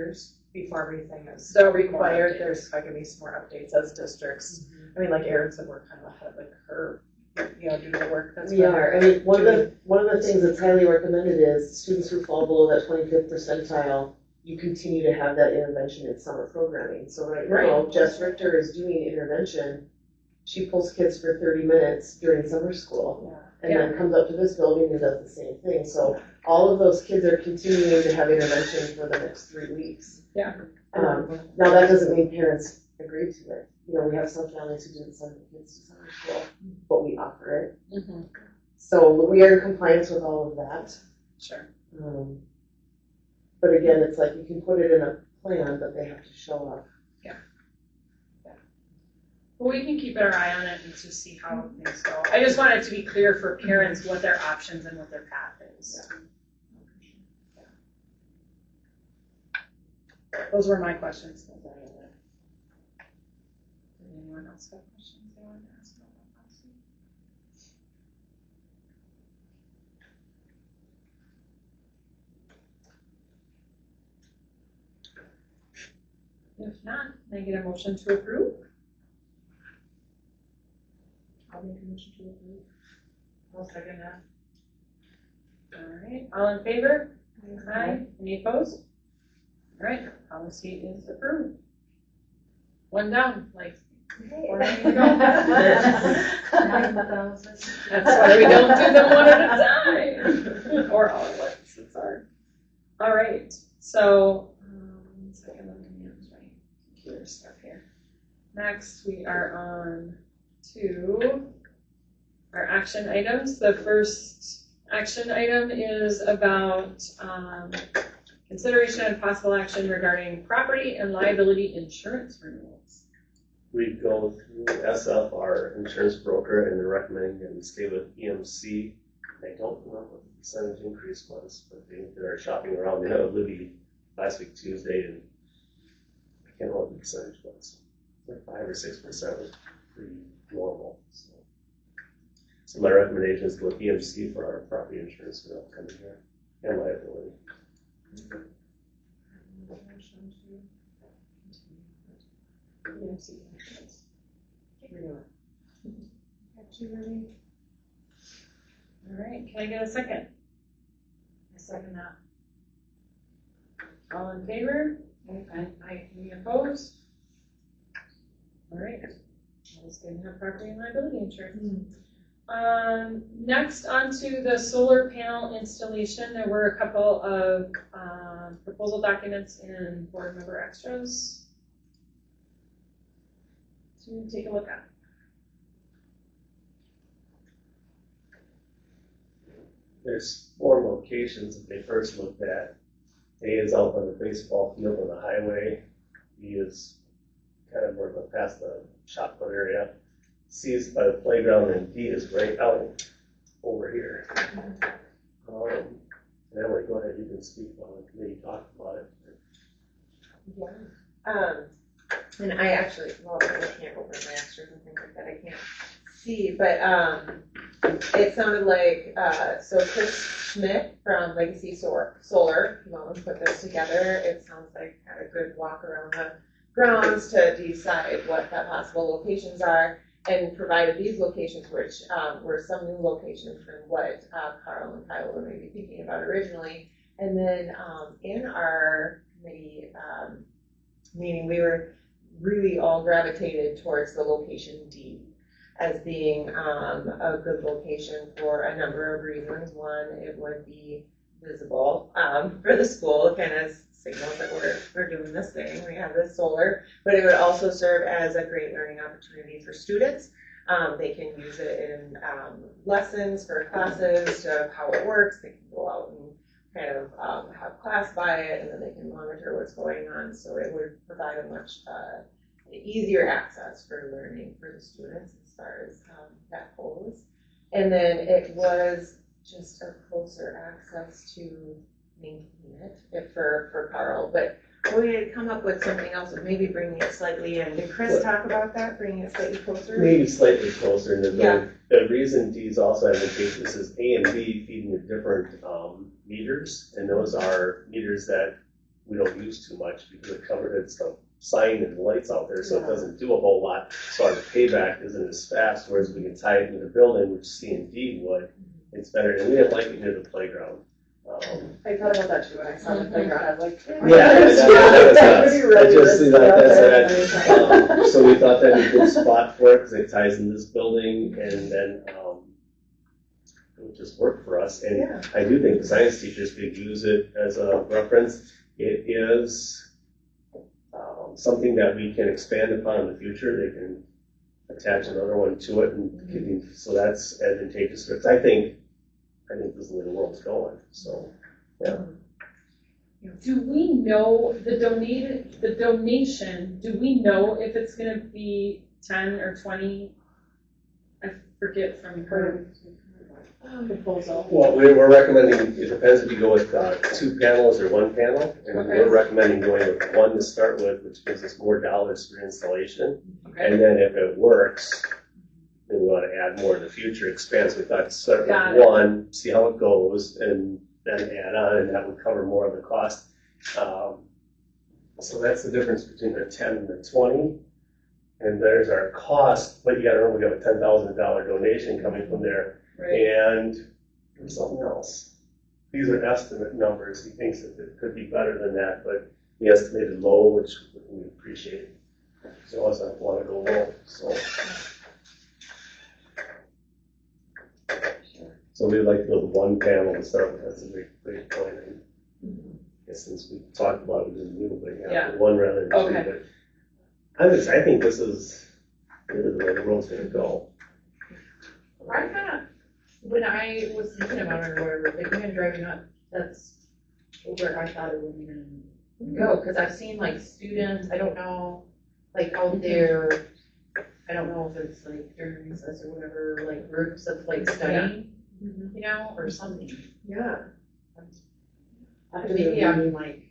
years before everything is required. There's going to be some more updates as districts. I mean, like Aaron said, we're kind of ahead of the curve, you know, due to the work that's we are. I mean, one of the things that's highly recommended is students who fall below that 25th percentile, you continue to have that intervention in summer programming. So right now, Jess Richter is doing intervention. She pulls kids for 30 minutes during summer school, and then comes up to this building and does the same thing. So all of those kids are continuing to have intervention for the next 3 weeks. Yeah. Now that doesn't mean parents agree to it. You know, we have some families who didn't send their kids to summer school, but we offer it. Mm-hmm. So we are in compliance with all of that. Sure. But again, it's like you can put it in a plan, but they have to show up. Well, we can keep our eye on it and just see how things go. I just want it to be clear for parents what their options and what their path is. Yeah. Those were my questions. Did anyone else have questions they wanted to ask about that policy? If not, can I get a motion to approve? I'll make a motion to approve. I'll second that. All right, all in favor? Aye. Any opposed? All right, policy is approved. One down, like, where do you go? That's why we don't do them one at a time. Or all at once, it's hard. All right, so, 1 second, let me manage my computer stuff here. Next, we are on to our action items. The first action item is about consideration and possible action regarding property and liability insurance renewals. We go through SF, our insurance broker, and they're recommending that we stay with EMC. I don't remember what the percentage increase was, but they're shopping around. They had a Libby last week Tuesday, and I can't remember what the percentage was. Like 5 or 6% was pretty normal. So my recommendation is go with EMC for our property insurance for the upcoming year and liability. All right, can I get a second? I second that. All in favor? Aye. Any opposed? All right. I was going to have property and liability insurance. Next, onto the solar panel installation. There were a couple of proposal documents in board member extras to take a look at. There's 4 locations that they first looked at. A is out on the baseball field on the highway. B is kind of more past the shot put area. C is by the playground, and D is right out over here. Emily, go ahead, you can speak while the committee talks about it. Yeah. And I actually, well, I can't open my extras and things like that. I can't see, but it sounded like, so Chris Schmidt from Legacy Solar put this together. It sounds like had a good walk around the grounds to decide what the possible locations are, and provided these locations, which were some new locations from what Carl and Kyle were maybe thinking about originally. And then in our committee meeting, we were really all gravitated towards the location D as being a good location for a number of reasons. One, it would be visible for the school, kind of signals that we're doing this thing. We have this solar, but it would also serve as a great learning opportunity for students. They can use it in lessons for classes to how it works. They can go out and kind of have class by it, and then they can monitor what's going on. So it would provide a much easier access for learning for the students as far as that goes. And then it was just a closer access to maintain it for Carl. But we had come up with something else of maybe bringing it slightly in. Did Chris talk about that, bringing it slightly closer? Maybe slightly closer. And the reason D is also advantageous is A and B feeding the different meters, and those are meters that we don't use too much because it's the sign and lights out there, so it doesn't do a whole lot. So our payback isn't as fast, whereas we can tie it into the building, which C&D would, it's better. And we didn't like it near the playground. I thought about that too when I saw the playground, I was like, I just see that, so we thought that'd be a good spot for it, because it ties in this building, and then, it would just work for us. And I do think the science teachers could use it as a reference. It is something that we can expand upon in the future. They can attach another one to it, and so that's advantageous. Because I think this is the way the world's going. So, yeah. Do we know the donation, do we know if it's gonna be 10 or 20? I forget from her proposal. Well, we're recommending, it depends if you go with 2 panels or 1 panel, and we're recommending going with 1 to start with, which gives us more dollars for installation. Okay. And then if it works, then we want to add more in the future, expand. So we thought to start Got with it. 1, see how it goes, and then add on, and that would cover more of the cost. So that's the difference between the 10 and the 20. And there's our cost, but you gotta remember we have a $10,000 donation coming from there. Right. And there's something else. These are estimate numbers. He thinks that it could be better than that, but he estimated low, which we appreciate. So I also want to go low, so we'd like to go with 1 panel to start with. That's a great point. I guess since we talked about it, we didn't do, but Yeah. 1 rather than 2. Okay. But I think this is the way the world's going to go. I kind of, when I was thinking about it or whatever, like even driving up, that's where I thought it would even go. Because I've seen like students, I don't know, like out there, I don't know if it's like during recess or whatever, like groups of like studying, you know, or something. Yeah. Maybe I'm like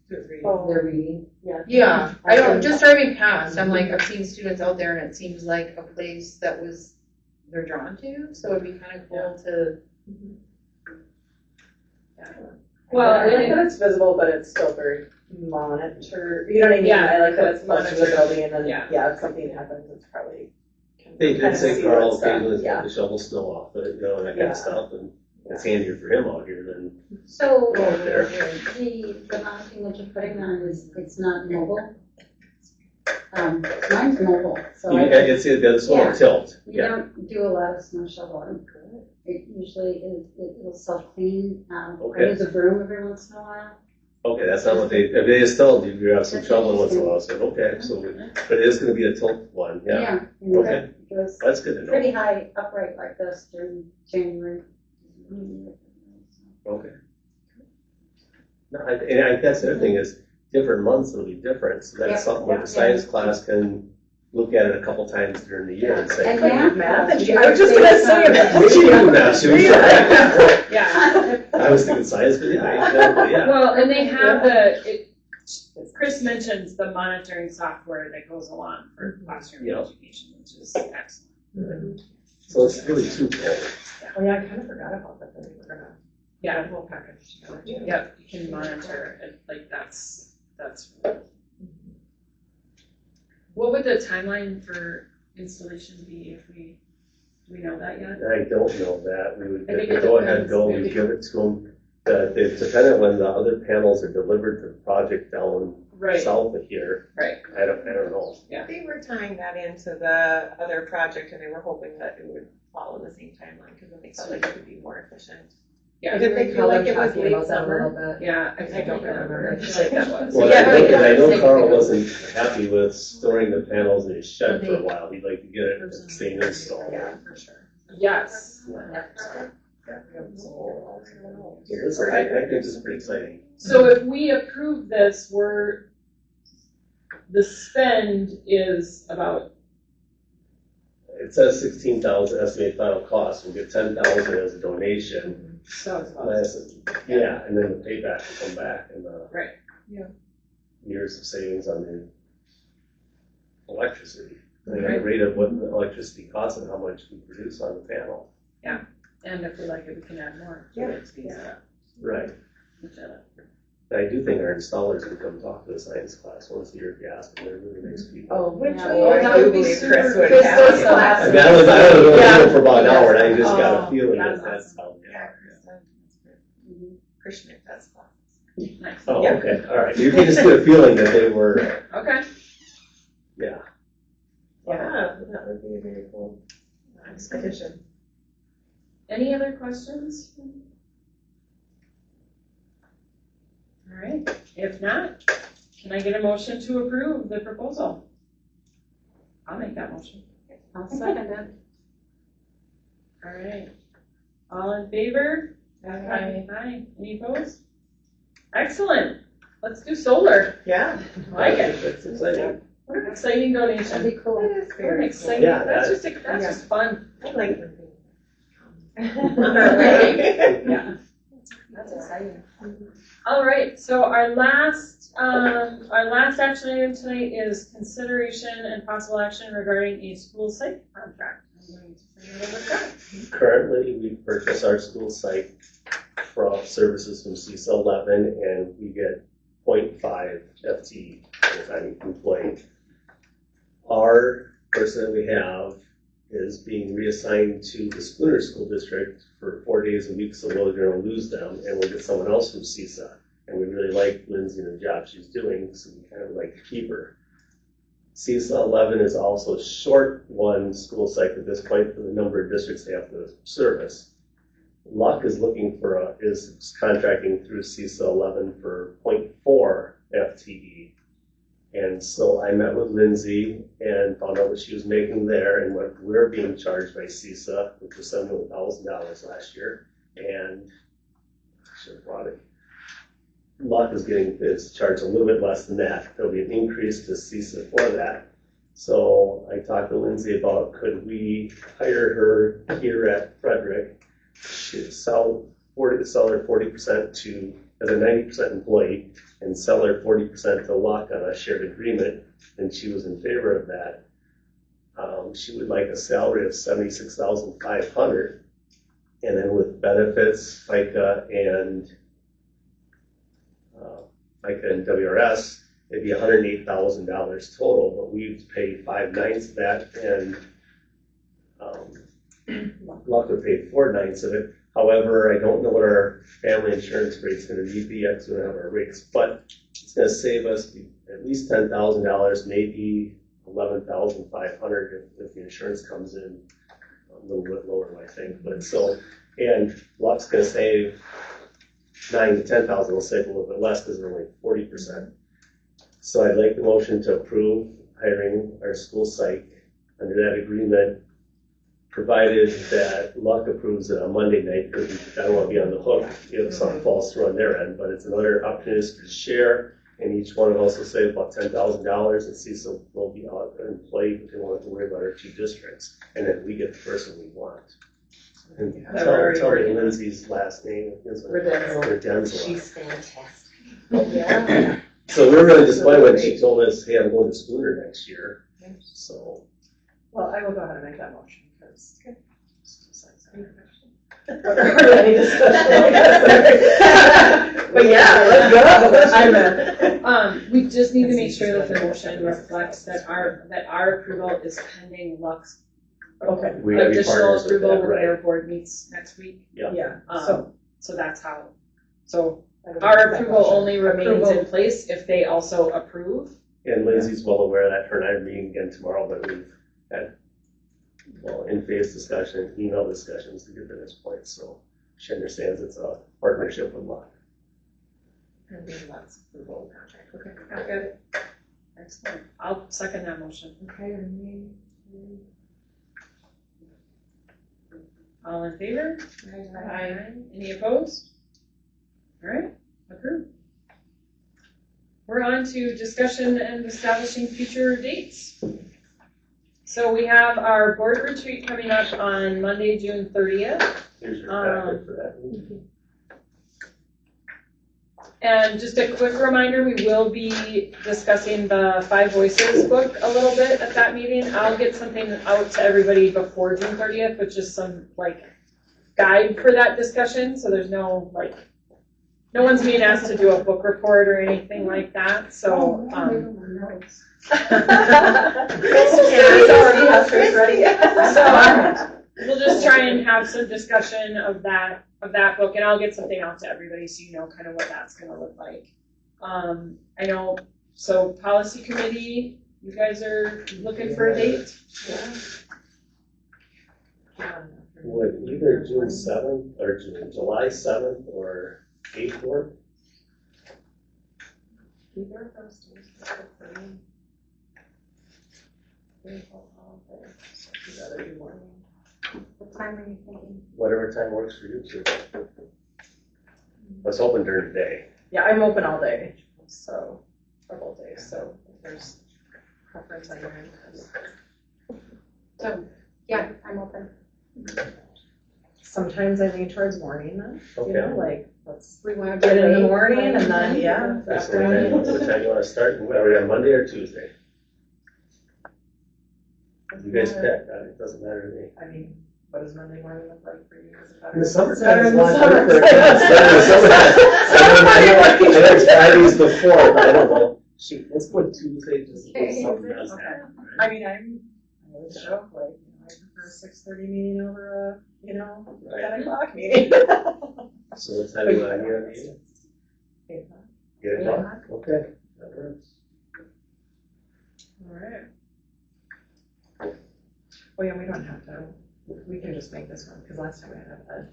2 or 3. Oh, they're reading. Yeah, I don't, just driving past, I'm like, I've seen students out there and it seems like a place that they're drawn to, so it'd be kind of cool to. Well, I like that it's visible, but it's still very monitored, you know what I mean? Yeah, I like that it's close to the monitored. building, and then, Yeah. if something happens, it's probably. They Kinda did say see Carl what's done. occasionally Yeah. had to shovel snow off, but and that kind of stuff, and it's handier for him out here than So, out there. the mounting that you're putting on it's not mobile? Mine's mobile, so It's a small tilt. you don't do a lot of snow shoveling. It usually, it'll self-clean, I Okay. use a broom every once in a while. Okay, that's not what they installed. You have some shoveling once in a while, so okay, but it is going to be a tilt one, yeah. And Okay. it goes That's good to know. pretty high upright like this during January. Okay. No, and that's the other thing is different months will be different, so that's something that the science class can look at it a couple times during the year and say. And Math, and you I was just gonna say that. We should do math, should we? Yeah. I was thinking science, but yeah. Well, and they have Chris mentions the monitoring software that goes along for classroom Yeah. education, which is excellent. So it's really twofold. Oh, yeah, I kind of forgot about that, we were gonna. Yeah. The whole package together, too. Yep, you can monitor it, like that's. What would the timeline for installation be if do we know that yet? I don't know that. We would I think it go ahead, depends. go, we give it to them. It's dependent when the other panels are delivered to the project down Right, south of here. right. I don't know. They were tying that into the other project and they were hoping that it would follow the same timeline because then they felt like it would be more efficient. Yeah, Did they feel like it was late About that a summer? little bit. yeah, I don't remember. I feel like that was. Well, Yeah, I know because- Carl wasn't happy with storing the panels in his shed for a while. He'd like to get it staying installed. Yeah, for sure. Yes. So this, I think this is pretty exciting. So if we approve this, the spend is about, It says 16,000 estimated final cost. We'll get 10,000 as a donation. so it's about, Yeah, and then the payback will come back in the Right. years of savings on the electricity. And the Right. rate of what the electricity costs and how much we produce on the panel. and if we like it, we can add more to it. Speeds it up. Right. Each other. And I do think our installers would come talk to the science class once a year if you ask them. They're really nice people. Oh, which Yeah. I that do would be believe super- Chris would Chris have. does class. I mean, I was Yeah. for about an hour, and I just got Oh, a feeling yeah, that that's how they Yeah, are. Chris does. That's good. Chris Schmidt does classes. Nice. Oh, Yeah. okay, all right. You can just get a feeling that they were, Okay. yeah. Yeah, that would be a very cool addition. Any other questions? All right, if not, can I get a motion to approve the proposal? I'll make that motion. I'll second it. All right, all in favor? Aye. Aye, any opposed? Excellent, let's do solar, Yeah. I like it, That's exciting. what an exciting donation. That'd be cool. That is What an very exciting, Yeah, that's Yeah. just fun. cool. I like them. Yeah. That's exciting. All right, so our last action item tonight is consideration and possible action regarding a school site contract. I'm going to turn it over to Fred. Currently, we purchase our school site from services from CISA 11, and we get 0.5 FTE full-time employee. Our person that we have is being reassigned to the Spooner School District for 4 days a week, so we're gonna lose them, and we'll get someone else from CISA. And we really like Lindsay and the job she's doing, so we kind of like to keep her. CISA 11 is also short one school site at this point for the number of districts they have to service. Luck is looking for is contracting through CISA 11 for 0.4 FTE. And so I met with Lindsay and found out what she was making there and what we're being charged by CISA, which was $71,000 last year. And I should have brought it. Luck is charged a little bit less than that. There'll be an increase to CISA for that. So I talked to Lindsay about could we hire her here at Frederic, sell her 40% to as a 90% employee and sell her 40% to Luck on a shared agreement, and she was in favor of that. She would like a salary of $76,500, and then with benefits, FICA and WRS, it'd be $108,000 total, but we'd pay 5/9 of that, and Luck would pay 4/9 of it. However, I don't know what our family insurance rate's gonna be yet, so we don't have our rates, but it's gonna save us at least $10,000, maybe $11,500 if the insurance comes in a little bit lower, I think, but so, and Luck's gonna save $9,000 to $10,000, we'll save a little bit less because they're only 40%. So I'd like the motion to approve hiring our school psych under that agreement, provided that Luck approves it on Monday night, because I don't want to be on the hook if something falls through on their end, but it's another opportunity to share, and each one of us will save about $10,000, and CISA will be out an employee, but they won't have to worry about our two districts, and then we get the person we want. And tell me Lindsay's last name. Redenzel. She's fantastic. Yeah. So we're really disappointed when she told us, hey, I'm going to Spooner next year, so. Well, I will go ahead and make that motion, because. Any discussion? But yeah, let's go. We just need to make sure that the motion reflects that our approval is pending Luck's Okay, We gotta be additional partners with approval that, when right? their board meets next week. yeah, So that's how, our approval only remains in place if they also approve. And Lindsay's well aware of that. Her and I are meeting again tomorrow, but we've had, in-face discussion, email discussions to get to this point, so she understands it's a partnership with Luck. And then Luck's approval contract. Okay, I got it. Excellent. I'll second that motion. Okay, All in favor? Aye. Any opposed? All right, approved. We're on to discussion and establishing future dates. So we have our board retreat coming up on Monday, June 30th. Here's your packet for that. And just a quick reminder, we will be discussing the Five Voices book a little bit at that meeting. I'll get something out to everybody before June 30th, which is some guide for that discussion. So there's no no one's being asked to do a book report or anything like that, so, So, we'll just try and have some discussion of that book, and I'll get something out to everybody so you know kind of what that's gonna look like. I know, so policy committee, you guys are looking for a date? Would either June 7th or July 7th or 8th work? Either of those days is good for me. I'd rather do morning. What time are you thinking? Whatever time works for you two. Let's open during the day. Yeah, I'm open all day, so, or all day, so if there's preference on your end. So, yeah, I'm open. Sometimes I lean towards morning then, you Okay. know, like, let's We want get in the morning and then, yeah. That's what time you want to start? Are we on Monday or Tuesday? You guys pick. It doesn't matter to me. I mean, what does Monday morning look like for you? Is it better? In the summertime, Better in it's the a lot summer. quicker. I know it's Friday's before, but I don't know. Shoot, let's go Tuesday just in case something does happen. I mean, I would joke, like, I prefer a 6:30 meeting over a, 10 o'clock meeting. So what time do you want to hear the meeting? 8 o'clock. 8 o'clock? Okay, that works. All right. Well, yeah, we don't have to, we can just make this one, because last time I had Ed.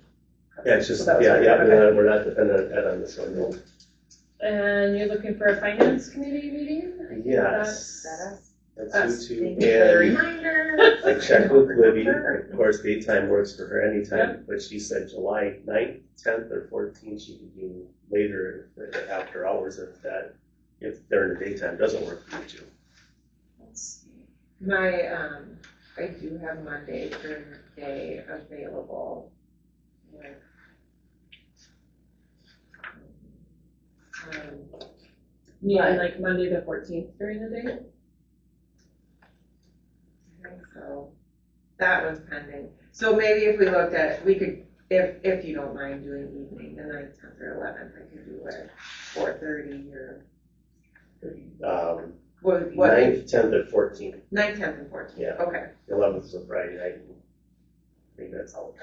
Yeah, it's just, So that was yeah, okay. we're not dependent on this one, no. And you're looking for a finance committee meeting? Yes. That's Us. you two. Thank you for the And reminder. I checked with Libby, of course, daytime works for her anytime, but she said July 9th, 10th, or 14th, she could do later after hours if during the daytime doesn't work for you two. Let's see. I do have Monday during the day available. Yeah, like Monday the 14th during the day? So that one's pending. So maybe if we looked at, we could, if you don't mind doing evening, the 9th, 10th, or 11th, I could do it 4:30 or what? 9th, 10th, or 14th. 9th, 10th, and 14th. Yeah. Okay. 11th is a Friday night. I think that's out.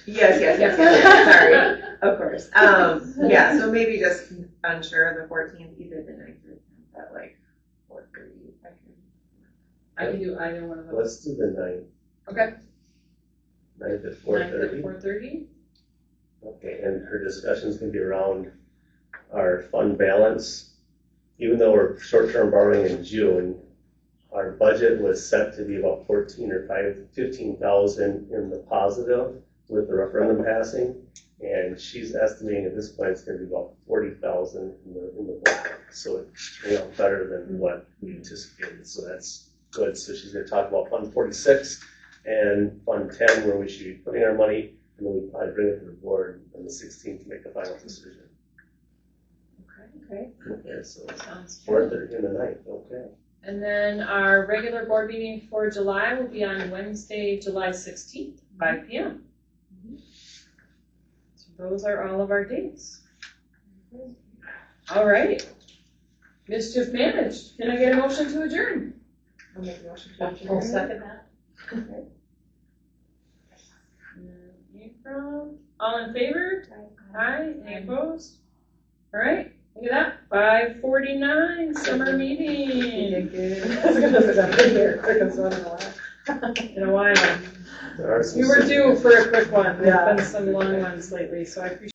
Yes. Sorry. Of course. Yeah. So maybe just unsure the 14th, either the 9th or 10th at like 4:30. I can do either one of those. Let's do the 9th. Okay. 9th at 9th at 4:30. 4:30? Okay, and her discussion's gonna be around our fund balance. Even though we're short-term borrowing in June, our budget was set to be about 14 or 15,000 in the positive with the referendum passing. And she's estimating at this point it's gonna be about 40,000 in the black. So it's, better than what we anticipated, so that's good. So she's gonna talk about Fund 46 and Fund 10, where we should be putting our money, and then we probably bring it to the board on the 16th to make the final decision. Okay. Okay, so Sounds good. 4:30 in the night, okay. And then our regular board meeting for July will be on Wednesday, July 16th, 5 p.m. So those are all of our dates. All right. Mischief managed. Can I get a motion to adjourn? I'll make a motion to adjourn. I'll second that. April, all in favor? Aye. Any opposed? All right. Look at that. 5:49 summer You meeting. did good. I was gonna say that right here, quickest one in a while. In a while. There are some We were due for a quick one. There's Yeah. been some long ones lately, so I appreciate